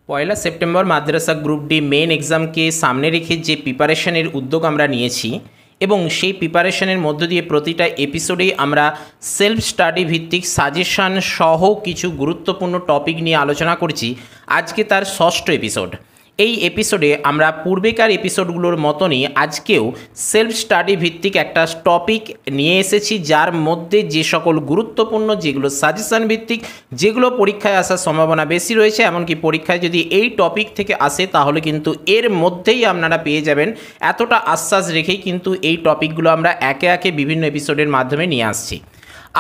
পয়লা September মাদ্রাসা group D main এক্সামকে সামনে রেখে যে প্রিপারেশনের উদ্যোগ আমরা নিয়েছি এবং সেই প্রিপারেশনের মধ্য দিয়ে প্রতিটা এপিসোডেই আমরা সেলফ স্টাডি ভিত্তিক সাজেশন সহ কিছু গুরুত্বপূর্ণ টপিক নিয়ে আলোচনা করছি। আজকে তার ষষ্ঠ এপিসোড। এই এপিসোডে আমরা পূর্বেকার এপিসোডগুলোর মতনই আজকেও সেলফ স্টাডি ভিত্তিক একটা টপিক নিয়ে এসেছি, যার মধ্যে যে সকল গুরুত্বপূর্ণ, যেগুলো সাজেশন ভিত্তিক, যেগুলো পরীক্ষায় আসার সম্ভাবনা বেশি রয়েছে, এমনকি পরীক্ষায় যদি এই টপিক থেকে আসে তাহলে কিন্তু এর মধ্যেই আপনারা পেয়ে যাবেন, এতটা আশ্বাস রেখেই কিন্তু এই টপিকগুলো আমরা একে একে বিভিন্ন এপিসোডের মাধ্যমে নিয়ে আসছি।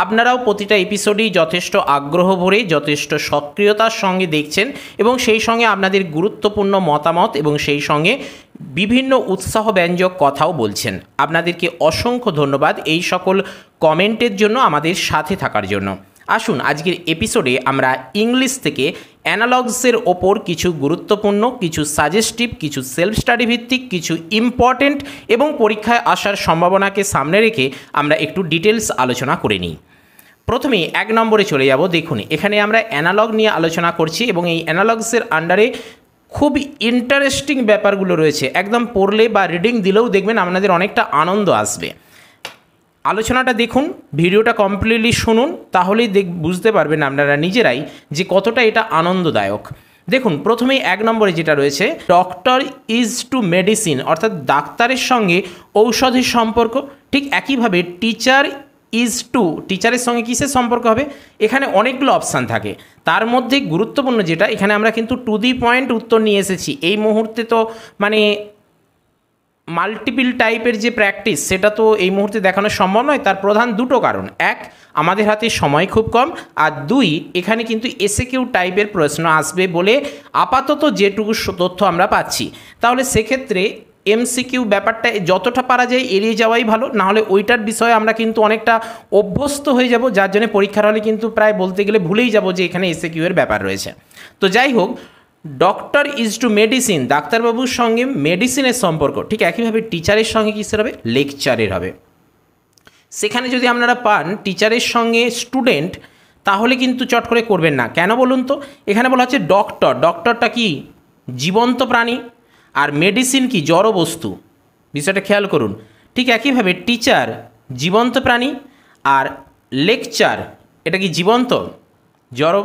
আপনারাও প্রতিটা এপিসোডেই যথেষ্ট আগ্রহ ভরে, যথেষ্ট সক্রিয়তার সঙ্গে দেখছেন এবং সেই সঙ্গে আপনাদের গুরুত্বপূর্ণ মতামত এবং সেই সঙ্গে বিভিন্ন উৎসাহব্যঞ্জক কথাও বলছেন। আপনাদেরকে অসংখ্য ধন্যবাদ এই সকল কমেন্টের জন্য, আমাদের সাথে থাকার জন্য। আসুন আজকের এপিসোডে আমরা ইংলিশ থেকে অ্যানালগসের ওপর কিছু গুরুত্বপূর্ণ, কিছু সাজেস্টিভ, কিছু সেলফ স্টাডি ভিত্তিক, কিছু ইম্পর্ট্যান্ট এবং পরীক্ষায় আসার সম্ভাবনাকে সামনে রেখে আমরা একটু ডিটেলস আলোচনা করে নিই। প্রথমেই 1 নম্বরে চলে যাব। দেখুন, এখানে আমরা অ্যানালগ নিয়ে আলোচনা করছি এবং এই অ্যানালগসের আন্ডারে খুব ইন্টারেস্টিং ব্যাপারগুলো রয়েছে। একদম পড়লে বা রিডিং দিলেও দেখবেন আপনাদের অনেকটা আনন্দ আসবে। আলোচনাটা দেখুন, ভিডিওটা কমপ্লিটলি শুনুন, তাহলেই বুঝতে পারবেন আপনারা নিজেরাই যে কতটা এটা আনন্দদায়ক। দেখুন, প্রথমেই 1 নম্বরে যেটা রয়েছে, ডক্টর ইজ টু মেডিসিন, অর্থাৎ ডাক্তারের সঙ্গে ঔষধের সম্পর্ক। ঠিক একইভাবে টিচার ইজ টু, টিচারের সঙ্গে কিসের সম্পর্ক হবে? এখানে অনেকগুলো অপশান থাকে, তার মধ্যে গুরুত্বপূর্ণ যেটা, এখানে আমরা কিন্তু টু দি পয়েন্ট উত্তর নিয়ে এসেছি। এই মুহূর্তে তো মানে মাল্টিপল টাইপের যে প্র্যাকটিস, সেটা তো এই মুহূর্তে দেখানো সম্ভব নয়। তার প্রধান দুটো কারণ: 1, আমাদের হাতে সময় খুব কম, আর 2, এখানে কিন্তু এসএকিউ টাইপের প্রশ্ন আসবে বলে আপাতত যেটুকু তথ্য আমরা পাচ্ছি। তাহলে সেক্ষেত্রে এমসিকিউ ব্যাপারটা যতটা পারা যায় এড়িয়ে যাওয়াই ভালো, নাহলে ওইটার বিষয়ে আমরা কিন্তু অনেকটা অভ্যস্ত হয়ে যাব, যার জন্য পরীক্ষার হলে কিন্তু প্রায় বলতে গেলে ভুলেই যাব যে এখানে এসএকিউ এর ব্যাপার রয়েছে। তো যাই হোক, ডক্টর ইজ টু মেডিসিন, ডাক্তারবাবুর সঙ্গে মেডিসিনের সম্পর্ক। ঠিক একইভাবে টিচারের সঙ্গে কিসের হবে? লেকচারের হবে। সেখানে যদি আপনারা পান টিচারের সঙ্গে স্টুডেন্ট, তাহলে কিন্তু চট করে করবেন না। কেন বলুন তো? এখানে বলা হচ্ছে ডক্টর, ডক্টরটা কি? জীবন্ত প্রাণী। আর মেডিসিন কি? জড় বস্তু। বিষয়টা খেয়াল করুন। ঠিক একইভাবে টিচার জীবন্ত প্রাণী, আর লেকচার এটা কি জীবন্ত? জড়।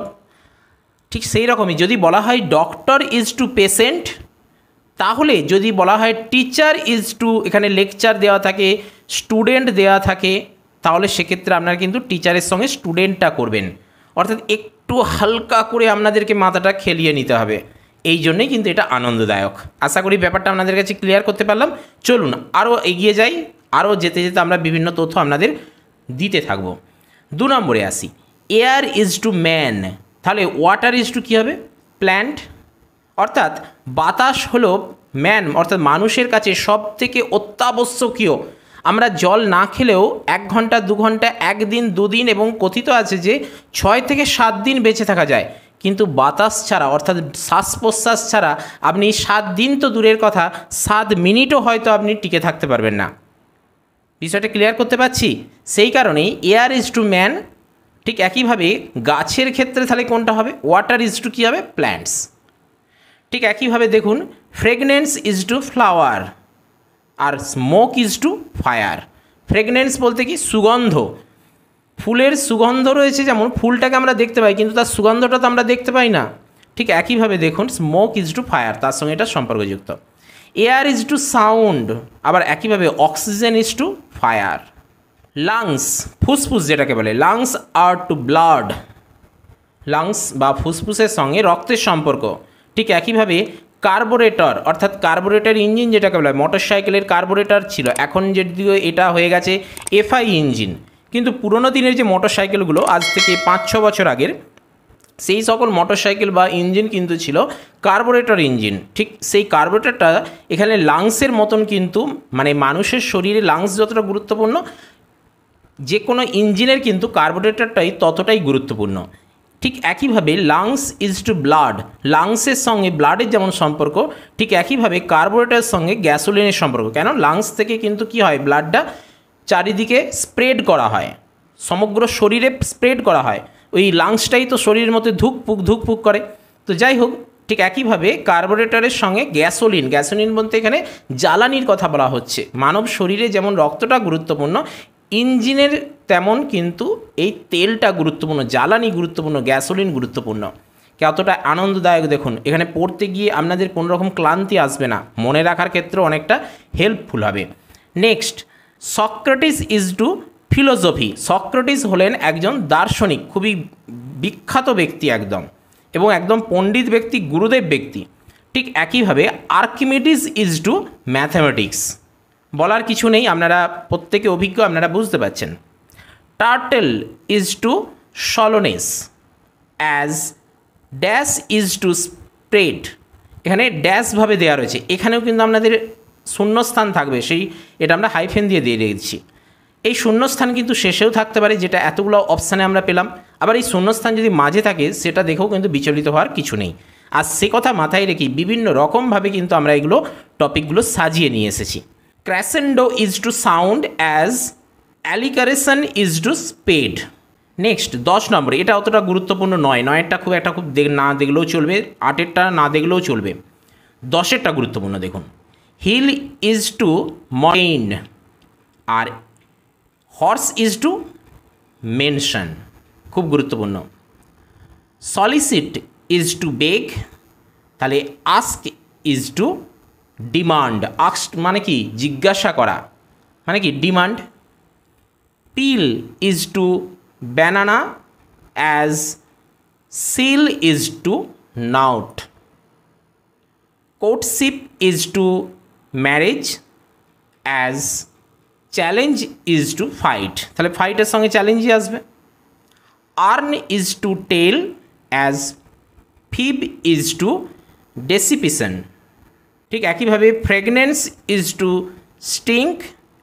ঠিক সেই রকমই যদি বলা হয় ডক্টর ইজ টু পেশেন্ট, তাহলে যদি বলা হয় টিচার ইজ টু, এখানে লেকচার দেওয়া থাকে, স্টুডেন্ট দেওয়া থাকে, তাহলে সেক্ষেত্রে আপনারা কিন্তু টিচারের সঙ্গে স্টুডেন্টটা করবেন। অর্থাৎ একটু হালকা করে আপনাদেরকে মাথাটা খেলিয়ে নিতে হবে। এই জন্যই কিন্তু এটা আনন্দদায়ক। আশা করি ব্যাপারটা আপনাদের কাছে ক্লিয়ার করতে পারলাম। চলুন আরও এগিয়ে যাই, আরও যেতে যেতে আমরা বিভিন্ন তথ্য আপনাদের দিতে থাকব। 2 নম্বরে আসি, এয়ার ইজ টু ম্যান, তাহলে ওয়াটার ইজ টু কী হবে? প্ল্যান্ট। অর্থাৎ বাতাস হলো ম্যান, অর্থাৎ মানুষের কাছে সব থেকে অত্যাবশ্যকীয়। আমরা জল না খেলেও 1 ঘন্টা 2 ঘন্টা, 1 দিন 2 দিন এবং কথিত আছে যে 6 থেকে 7 দিন বেঁচে থাকা যায়, কিন্তু বাতাস ছাড়া, অর্থাৎ শ্বাস প্রশ্বাস ছাড়া আপনি 7 দিন তো দূরের কথা, 7 মিনিটও হয়তো আপনি টিকে থাকতে পারবেন না। বিষয়টা ক্লিয়ার করতে পারছি? সেই কারণেই এয়ার ইজ টু ম্যান। ঠিক একইভাবে গাছের ক্ষেত্রে তাহলে কোনটা হবে? ওয়াটার ইজ টু কী হবে? প্ল্যান্টস। ঠিক একইভাবে দেখুন, ফ্রেগনেন্স ইজ টু ফ্লাওয়ার, আর smoke is to fire. Fragrance বলতে কি? সুগন্ধ। ফুলের সুগন্ধ রয়েছে, যেমন ফুলটাকে আমরা দেখতে পাই কিন্তু তার সুগন্ধটা তো আমরা দেখতে পাই না। ঠিক একইভাবে দেখুন, স্মোক ইজ টু ফায়ার, তার সঙ্গে এটা সম্পর্কযুক্ত। এয়ার ইজ টু সাউন্ড, আবার একইভাবে oxygen is to fire. Lungs, ফুসফুস যেটাকে বলে, লাংস আর টু ব্লাড, লাংস বা ফুসফুসের সঙ্গে রক্তের সম্পর্ক। ঠিক একইভাবে কার্বোরেটর, অর্থাৎ কার্বোরেটর ইঞ্জিন যেটাকে বলা হয়, মোটর সাইকেলের কার্বোরেটর ছিল, এখন যদিও এটা হয়ে গেছে এফআই ইঞ্জিন, কিন্তু পুরোনো দিনের যে মোটর সাইকেলগুলো আজ থেকে 5-6 বছর আগের, সেই সকল মোটর সাইকেল বা ইঞ্জিন কিন্তু ছিল কার্বোরেটর ইঞ্জিন। ঠিক সেই কার্বোরেটরটা এখানে লাংসের মতন, কিন্তু মানে মানুষের শরীরে লাংস যতটা গুরুত্বপূর্ণ, যে কোনো ইঞ্জিনের কিন্তু কার্বোরেটরটাই ততটাই গুরুত্বপূর্ণ। ঠিক একইভাবে লাংস ইজ টু ব্লাড, লাংসের সঙ্গে ব্লাডের যেমন সম্পর্ক, ঠিক একইভাবে কার্বোরেটরের সঙ্গে গ্যাসোলিনের সম্পর্ক। কেন? লাংস থেকে কিন্তু কি হয়? ব্লাডটা চারিদিকে স্প্রেড করা হয়, সমগ্র শরীরে স্প্রেড করা হয়। ওই লাংসটাই তো শরীরের মধ্যে ধুকপুক করে। তো যাই হোক, ঠিক একইভাবে কার্বোরেটরের সঙ্গে গ্যাসোলিন, গ্যাসোলিন বলতে এখানে জ্বালানির কথা বলা হচ্ছে। মানব শরীরে যেমন রক্তটা গুরুত্বপূর্ণ, ইঞ্জিনের তেমন কিন্তু এই তেলটা গুরুত্বপূর্ণ, জ্বালানি গুরুত্বপূর্ণ, গ্যাসোলিন গুরুত্বপূর্ণ। কতটা আনন্দদায়ক দেখুন, এখানে পড়তে গিয়ে আপনাদের কোনো রকম ক্লান্তি আসবে না, মনে রাখার ক্ষেত্রে অনেকটা হেল্পফুল হবে। Next, Socrates is two philosophy. Socrates হলেন একজন দার্শনিক, খুবই বিখ্যাত ব্যক্তি একদম, এবং একদম পণ্ডিত ব্যক্তি, গুরুদেব ব্যক্তি। ঠিক একইভাবে আর্কিমিডিস ইজ টু ম্যাথামেটিক্স। বলার কিছু নেই, আপনারা প্রত্যেকে অভিজ্ঞ, আপনারা বুঝতে পারছেন। Turtle is to slowness, as dash is to spread. এখানে ড্যাশভাবে দেওয়া রয়েছে, এখানেও কিন্তু আপনাদের শূন্যস্থান থাকবে, এটা আমরা হাইফেন দিয়ে রেখেছি। এই শূন্যস্থান কিন্তু শেষেও থাকতে পারে, যেটা এতগুলো অপশানে আমরা পেলাম। আবার এই শূন্যস্থান যদি মাঝে থাকে, সেটা দেখেও কিন্তু বিচলিত হওয়ার কিছু নেই। আর সে কথা মাথায় রেখেই বিভিন্ন রকমভাবে কিন্তু আমরা এগুলো টপিকগুলো সাজিয়ে নিয়ে এসেছি। Crescendo is to sound, as acceleration is to speed. Next 10 নম্বর, এটা অতটা গুরুত্বপূর্ণ নয়, 9এরটা খুব না দেখলেও চলবে, 8এরটা না দেখলেও চলবে, 10এরটা গুরুত্বপূর্ণ দেখুন। হিল ইজ টু ময়েন, আর হর্স ইজ টু মেনশন, খুব গুরুত্বপূর্ণ। সলিসিট ইজ টু বেগ, তাহলে ask is to demand. Ask মানে কি? জিজ্ঞাসা করা, মানে কি? Demand. Peel is to banana, as seal is to nut. Courtship is to marriage, as challenge is to fight. তাহলে ফাইটের সঙ্গে চ্যালেঞ্জই আসবে। Yarn is to tale, as fib is to deception. ঠিক একইভাবে fragrance is to stink,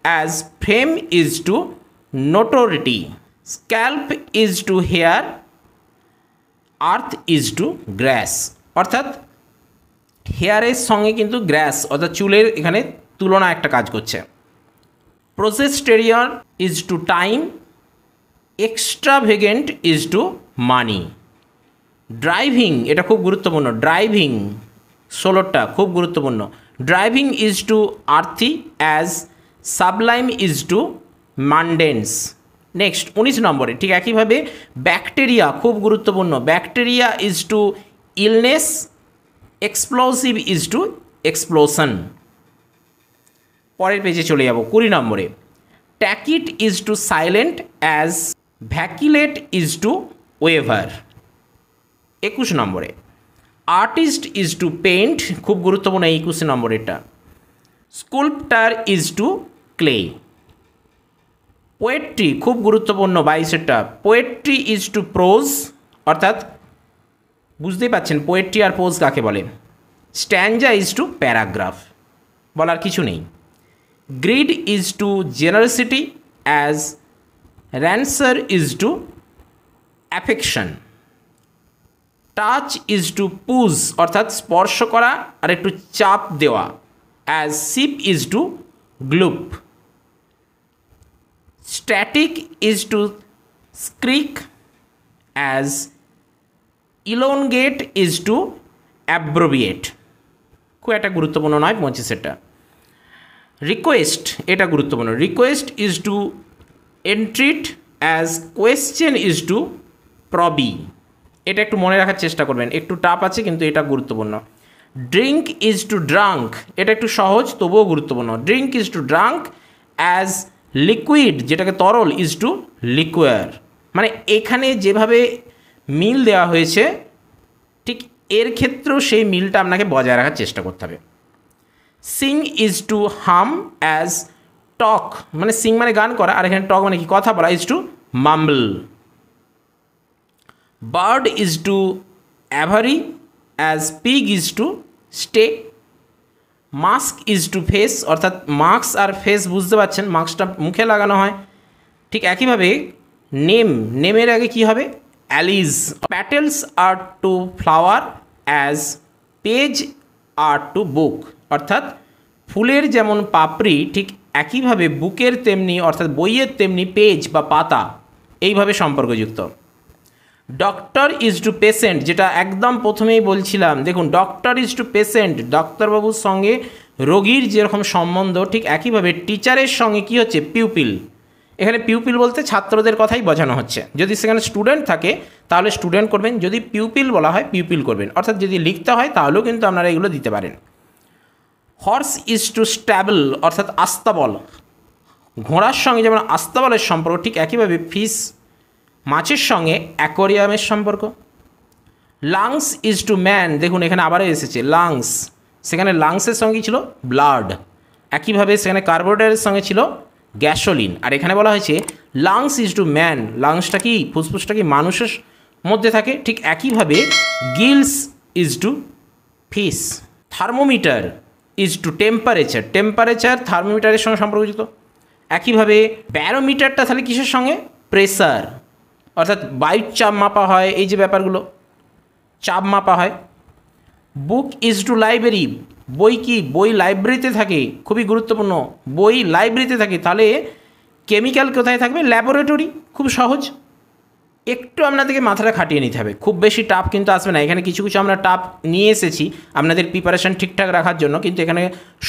as fame is to notoriety. Scalp is to hair, earth is to grass. অর্থাৎ হেয়ারের সঙ্গে কিন্তু গ্রাস অর্থাৎ চুলের এখানে তুলনা একটা কাজ করছে। Procrastination is to time, extravagant is to money. Driving, এটা খুব গুরুত্বপূর্ণ, ড্রাইভিং 16টা খুব গুরুত্বপূর্ণ। Driving is to earthy, as sublime is to mundane. Next 19 নম্বরে ঠিক একইভাবে ব্যাকটেরিয়া খুব গুরুত্বপূর্ণ। Bacteria is to illness, explosive is to explosion. পরের পেজে চলে যাব 20 নম্বরে। Tacit is to silent, as vacillate is to waver. 21 নম্বরে আর্টিস্ট ইজ টু পেইন্ট, খুব গুরুত্বপূর্ণ 21 নম্বর এটা। স্কুল্পটার ইজ টু ক্লে। পোয়েট্রি খুব গুরুত্বপূর্ণ 22এরটা। পোয়েট্রি ইজ টু প্রোজ, অর্থাৎ বুঝতেই পাচ্ছেন পোয়েট্রি আর প্রোজ কাকে বলে। স্ট্যাঞ্জা ইজ টু প্যারাগ্রাফ, বলার কিছু নেই। Greed is to generosity, as rancour is to affection. Touch is to push, অর্থাৎ স্পর্শ করা আর একটু চাপ দেওয়া, as sip is to gulp. Static is to shriek, as elongate is to abbreviate. খুব একটা গুরুত্বপূর্ণ নয় 25এরটা। রিকোয়েস্ট, এটা গুরুত্বপূর্ণ। Request is to entreat, as question is to probe. এটা একটু মনে রাখার চেষ্টা করবেন, একটু টাফ আছে কিন্তু এটা গুরুত্বপূর্ণ। ড্রিঙ্ক ইজ টু ড্রাঙ্ক, এটা একটু সহজ তবুও গুরুত্বপূর্ণ। Drink is to drunk, as liquid, যেটাকে তরল, ইজ টু লিকুয়ার। মানে এখানে যেভাবে মিল দেওয়া হয়েছে ঠিক এর ক্ষেত্রেও সেই মিলটা আপনাকে বজায় রাখার চেষ্টা করতে হবে। সিং ইজ টু হাম, অ্যাজ টক, মানে সিং মানে গান করা, আর এখানে টক মানে কি কথা বলা, is to mumble. Bird is to aviary, as pig is to sty. Mask is to face, অর্থাৎ মাস্ক আর ফেস বুঝতে পারছেন, মাস্কটা মুখে লাগানো হয়। ঠিক একইভাবে নেম, নেমের আগে কি হবে? Alias. Petals are to flower, as page are to book. অর্থাৎ ফুলের যেমন পাপড়ি, ঠিক একইভাবে বুকের তেমনি, অর্থাৎ বইয়ের তেমনি পেজ বা পাতা, এইভাবে সম্পর্কযুক্ত। ডক্টর ইজ টু পেশেন্ট, যেটা একদম প্রথমেই বলছিলাম, দেখুন ডক্টর ইজ টু পেশেন্ট, ডাক্তারবাবুর সঙ্গে রোগীর যেরকম সম্বন্ধ ঠিক একইভাবে টিচারের সঙ্গে কি হচ্ছে পিউপিল, এখানে পিউপিল বলতে ছাত্রদের কথাই বোঝানো হচ্ছে। যদি সেখানে স্টুডেন্ট থাকে তাহলে স্টুডেন্ট করবেন, যদি পিউপিল বলা হয় পিউপিল করবেন, অর্থাৎ যদি লিখতে হয় তাহলেও কিন্তু আপনারা এগুলো দিতে পারেন। হর্স ইজ টু স্ট্যাবল অর্থাৎ আস্তাবল, ঘোড়ার সঙ্গে যেমন আস্তাবলের সম্পর্ক ঠিক একইভাবে ফিশ মাছের সঙ্গে অ্যাকোয়ারিয়ামের সম্পর্ক। লাংস ইজ টু ম্যান, দেখুন এখানে আবারও এসেছে লাংস, সেখানে লাংসের সঙ্গে ছিল ব্লাড, একইভাবে সেখানে কার্বোহাইড্রেটের সঙ্গে ছিল গ্যাসোলিন, আর এখানে বলা হয়েছে লাংস ইজ টু ম্যান, লাংসটা কি ফুসফুসটা কি মানুষের মধ্যে থাকে, ঠিক একইভাবে gills is to fish. Thermometer is to temperature, temperature থার্মোমিটারের সঙ্গে সম্পর্কযুক্ত। একইভাবে ব্যারোমিটারটা তাহলে কিসের সঙ্গে, প্রেসার, অর্থাৎ বায়ুর চাপ মাপা হয়, এই যে ব্যাপারগুলো চাপ মাপা হয়। বুক ইজ টু লাইব্রেরি, বই কি বই লাইব্রেরিতে থাকে, খুবই গুরুত্বপূর্ণ, বই লাইব্রেরিতে থাকে, তাহলে কেমিক্যাল কোথায় থাকবে, ল্যাবরেটরি, খুব সহজ। একটু আপনাদেরকে মাথাটা খাটিয়ে নিতে হবে, খুব বেশি টাফ কিন্তু আসবে না, এখানে কিছু কিছু আমরা টাফ নিয়ে এসেছি আপনাদের প্রিপারেশান ঠিকঠাক রাখার জন্য, কিন্তু এখানে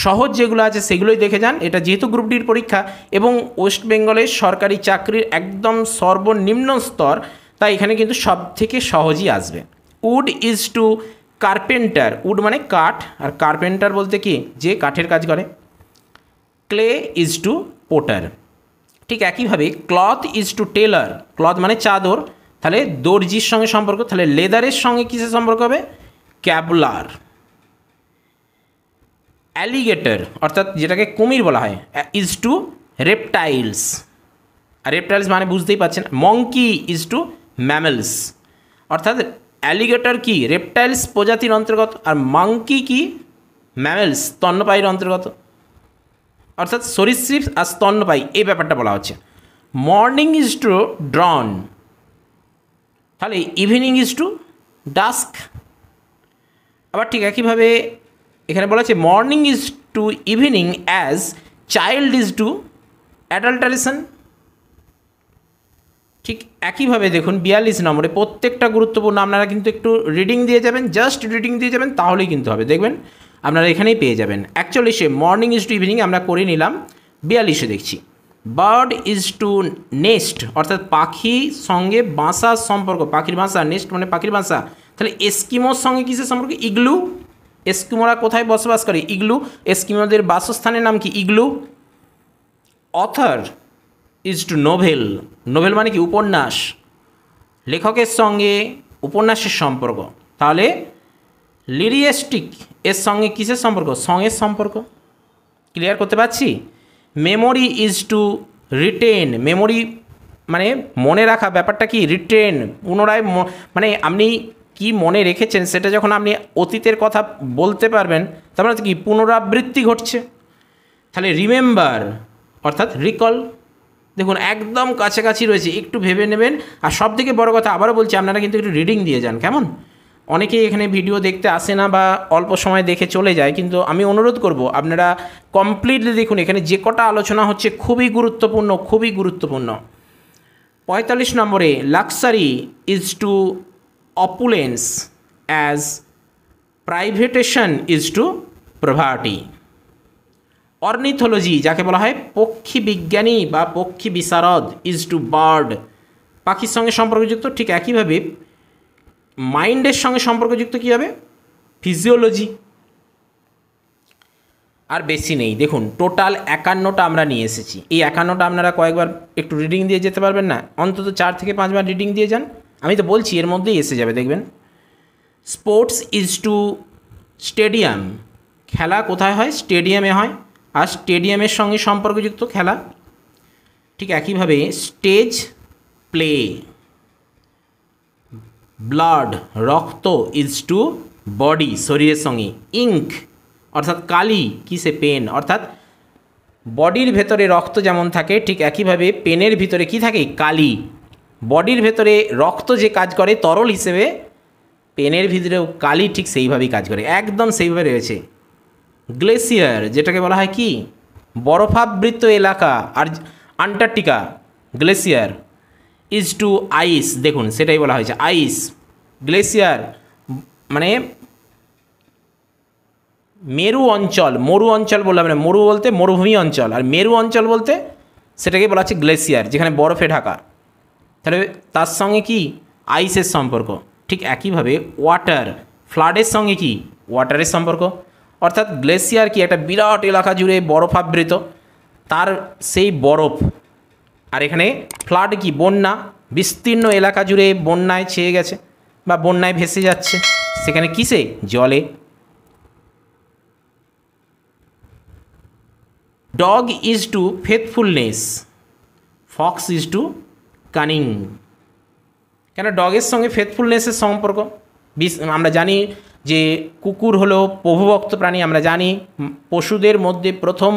সহজ যেগুলো আছে সেগুলোই দেখে যান। এটা যেহেতু গ্রুপ ডির পরীক্ষা এবং ওয়েস্ট বেঙ্গলের সরকারি চাকরির একদম সর্বনিম্ন স্তর, তাই এখানে কিন্তু সব থেকে সহজই আসবে। Wood is to carpenter, wood মানে কাঠ, আর কার্পেন্টার বলতে কি যে কাঠের কাজ করে। ক্লে ইজ টু পোটার, ঠিক একইভাবে cloth is to tailor, cloth মানে চাদর, তাহলে দর্জির সঙ্গে সম্পর্ক, তাহলে লেদারের সঙ্গে কিসের সম্পর্ক হবে, ক্যাবলার। অ্যালিগেটর অর্থাৎ যেটাকে কুমির বলা হয় ইজ টু রেপটাইলস, আর রেপটাইলস মানে বুঝতেই পারছেন। মঙ্কি ইজ টু ম্যামেলস, অর্থাৎ অ্যালিগেটর কি রেপটাইলস প্রজাতির অন্তর্গত, আর মাঙ্কি কি ম্যামেলস স্তন্যপায়ীর অন্তর্গত, অর্থাৎ সরীসৃপ আর স্তন্যপায়ী এই ব্যাপারটা বলা হচ্ছে। মর্নিং ইজ টু ড্রন, তাহলে ইভিনিং ইজ টু ডাস্ক। আবার ঠিক একইভাবে এখানে বলা হচ্ছে morning is to evening as child is to adulteration. ঠিক একইভাবে দেখুন 42 নম্বরে প্রত্যেকটা গুরুত্বপূর্ণ, আপনারা কিন্তু একটু রিডিং দিয়ে যাবেন, জাস্ট রিডিং দিয়ে যাবেন তাহলেই কিন্তু হবে, দেখবেন আপনারা এখানেই পেয়ে যাবেন। 41-এ মর্নিং ইজ টু ইভিনিং আমরা করে নিলাম। 42-এ দেখছি বার্ড ইজ টু নেস্ট, অর্থাৎ পাখির সঙ্গে বাসার সম্পর্ক, পাখির বাসা, নেস্ট মানে পাখির বাসা, তাহলে এস্কিমোর সঙ্গে কিসের সম্পর্ক, ইগলু, এস্কিমোরা কোথায় বসবাস করে, ইগলু, এস্কিমোদের বাসস্থানের নাম কি, igloo. Author is to novel, novel মানে কি উপন্যাস, লেখকের সঙ্গে উপন্যাসের সম্পর্ক, তাহলে লিরিয়েস্টিক এর সঙ্গে কিসের সম্পর্ক, সঙের সম্পর্ক। ক্লিয়ার করতে পারছি। Memory is to retain, memory মানে মনে রাখা, ব্যাপারটা কি রিটেন, পুনরায় মানে আপনি কি মনে রেখেছেন সেটা যখন আপনি অতীতের কথা বলতে পারবেন তার মানে কি পুনরাবৃত্তি ঘটছে। তাহলে রিমেম্বার অর্থাৎ রিকল, দেখুন একদম কাছাকাছি রয়েছে, একটু ভেবে নেবেন। আর সব থেকে বড়ো কথা আবারও বলছি, আপনারা কিন্তু একটু রিডিং দিয়ে যান, কেমন? অনেকেই এখানে ভিডিও দেখতে আসে না বা অল্প সময় দেখে চলে যায়, কিন্তু আমি অনুরোধ করব আপনারা কমপ্লিটলি দেখুন, এখানে যে কটা আলোচনা হচ্ছে খুবই গুরুত্বপূর্ণ, খুবই গুরুত্বপূর্ণ। 45 নম্বরে luxury is to opulence as privation is to poverty. Ornithology যাকে বলা হয় পক্ষী বিজ্ঞানী বা পক্ষী বিশারদ ইজ টু বার্ড, পাখির সঙ্গে সম্পর্কযুক্ত। ঠিক একইভাবে মাইন্ডের সঙ্গে সম্পর্কযুক্ত কী হবে, ফিজিওলজি। আর বেশি নেই, দেখুন টোটাল 51টা আমরা নিয়ে এসেছি। এই 51টা আপনারা কয়েকবার একটু রিডিং দিয়ে যেতে পারবেন না, অন্তত 4 থেকে 5 বার রিডিং দিয়ে যান, আমি তো বলছি এর মধ্যেই এসে যাবে দেখবেন। স্পোর্টস ইজ টু স্টেডিয়াম, খেলা কোথায় হয়, স্টেডিয়ামে হয়, আর স্টেডিয়ামের সঙ্গে সম্পর্কযুক্ত খেলা। ঠিক একইভাবে স্টেজ প্লে। ব্লাড রক্ত ইজ টু বডি, শরীরের সঙ্গে। ইঙ্ক অর্থাৎ কালি, কিসে পেন, অর্থাৎ বডির ভেতরে রক্ত যেমন থাকে ঠিক একইভাবে পেনের ভিতরে কি থাকে, কালি। বডির ভেতরে রক্ত যে কাজ করে তরল হিসেবে, পেনের ভিতরেও কালি ঠিক সেইভাবেই কাজ করে, একদম সেইভাবে রয়েছে। গ্লেসিয়ার যেটাকে বলা হয় কি বরফাবৃত এলাকা, আর আন্টার্কটিকা গ্লেসিয়ার। ইজ টু আইস, দেখুন সেটাই বলা হয়েছে আইস। গ্লেসিয়ার মানে মেরু অঞ্চল, মরু অঞ্চল বললাম না, মরু বলতে মরুভূমি অঞ্চল, আর মেরু অঞ্চল বলতে সেটাকে বলা হচ্ছে গ্লেসিয়ার, যেখানে বরফে ঢাকা। তাহলে তার সঙ্গে কি আইসের সম্পর্ক। ঠিক একইভাবে ওয়াটার, ফ্লাডের সঙ্গে কি ওয়াটারের সম্পর্ক। অর্থাৎ গ্লেসিয়ার কি একটা বিরাট এলাকা জুড়ে বরফাবৃত, তার সেই বরফ। আর এখানে ফ্লাড কি বন্যা, বিস্তীর্ণ এলাকা জুড়ে বন্যায় ছেয়ে গেছে বা বন্যায় ভেসে যাচ্ছে, সেখানে কিসে জলে। Dog is to faithfulness, fox is to cunning. কেন ডগের সঙ্গে ফেথফুলনেসের সম্পর্ক? আমরা জানি যে কুকুর হলো প্রভুভক্ত প্রাণী। আমরা জানি পশুদের মধ্যে প্রথম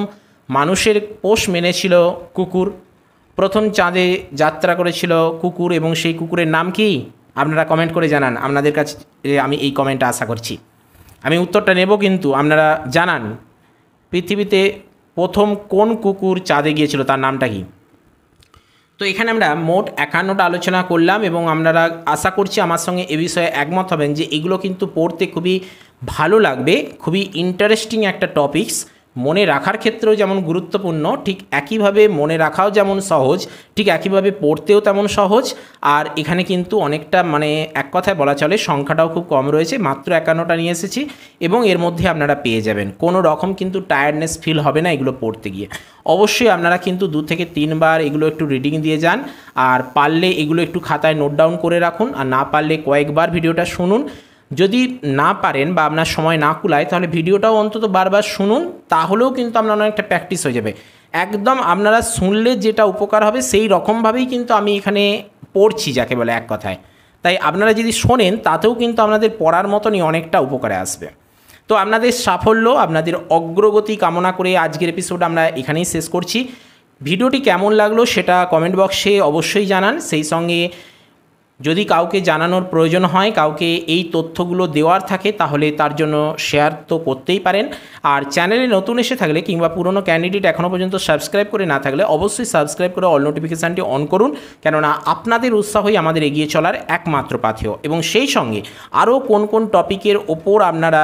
মানুষের পোষ মেনেছিল কুকুর, প্রথম চাঁদে যাত্রা করেছিল কুকুর, এবং সেই কুকুরের নাম কি আপনারা কমেন্ট করে জানান। আপনাদের কাছে আমি এই কমেন্টটা আশা করছি, আমি উত্তরটা নেব, কিন্তু আপনারা জানান পৃথিবীতে প্রথম কোন কুকুর চাঁদে গিয়েছিল, তার নামটা কি। তো এখানে আমরা মোট 51টা আলোচনা করলাম, এবং আপনারা আশা করছি আমার সঙ্গে এ বিষয়ে একমত হবেন যে এগুলো কিন্তু পড়তে খুবই ভালো লাগবে, খুবই ইন্টারেস্টিং একটা টপিকস। মনে রাখার ক্ষেত্রেও যেমন গুরুত্বপূর্ণ, ঠিক একইভাবে মনে রাখাও যেমন সহজ, ঠিক একইভাবে পড়তেও তেমন সহজ। আর এখানে কিন্তু অনেকটা মানে এক কথায় বলা চলে সংখ্যাটাও খুব কম রয়েছে, মাত্র 51টা নিয়ে এসেছি, এবং এর মধ্যে আপনারা পেয়ে যাবেন। কোনো রকম কিন্তু টায়ার্ডনেস ফিল হবে না এগুলো পড়তে গিয়ে। অবশ্যই আপনারা কিন্তু 2 থেকে 3 বার এগুলো একটু রিডিং দিয়ে যান, আর পারলে এগুলো একটু খাতায় নোট ডাউন করে রাখুন, আর না পারলে কয়েকবার ভিডিওটা শুনুন। যদি না পারেন বা আপনার সময় না কুলায়, তাহলে ভিডিওটাও অন্তত বারবার শুনুন, তাহলেও কিন্তু আপনার অনেকটা প্র্যাকটিস হয়ে যাবে। একদম আপনারা শুনলে যেটা উপকার হবে সেই রকমভাবেই কিন্তু আমি এখানে পড়ছি, যাকে বলে এক কথায়। তাই আপনারা যদি শোনেন, তাতেও কিন্তু আপনাদের পড়ার মতনই অনেকটা উপকারে আসবে। তো আপনাদের সাফল্য, আপনাদের অগ্রগতি কামনা করে আজকের এপিসোড আমরা এখানেই শেষ করছি। ভিডিওটি কেমন লাগলো সেটা কমেন্ট বক্সে অবশ্যই জানান। সেই সঙ্গে যদি কাউকে জানানোর প্রয়োজন হয়, কাউকে এই তথ্যগুলো দেওয়ার থাকে, তাহলে তার জন্য শেয়ার তো করতেই পারেন। আর চ্যানেলে নতুন এসে থাকলে কিংবা পুরনো ক্যান্ডিডেট এখনও পর্যন্ত সাবস্ক্রাইব করে না থাকলে অবশ্যই সাবস্ক্রাইব করে অল নোটিফিকেশানটি অন করুন, কেননা আপনাদের উৎসাহই আমাদের এগিয়ে চলার একমাত্র পাথেয়। এবং সেই সঙ্গে আরও কোন কোন টপিকের ওপর আপনারা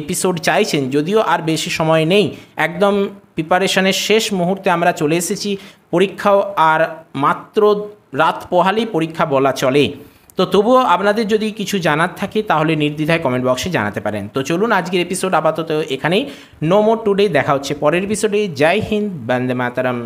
এপিসোড চাইছেন, যদিও আর বেশি সময় নেই, একদম প্রিপারেশনের শেষ মুহূর্তে আমরা চলে এসেছি, পরীক্ষাও আর মাত্র রাত পোহালেই পরীক্ষা বলা চলে। তো তবুও আপনাদের যদি কিছু জানার থাকে তাহলে নির্দ্বিধায় কমেন্ট বক্সে জানাতে পারেন। তো চলুন আজকের এপিসোড আপাতত এখানেই। নো মোর টুডে, দেখা হচ্ছে পরের এপিসোডে। জয় হিন্দ, বন্দে মাতরম।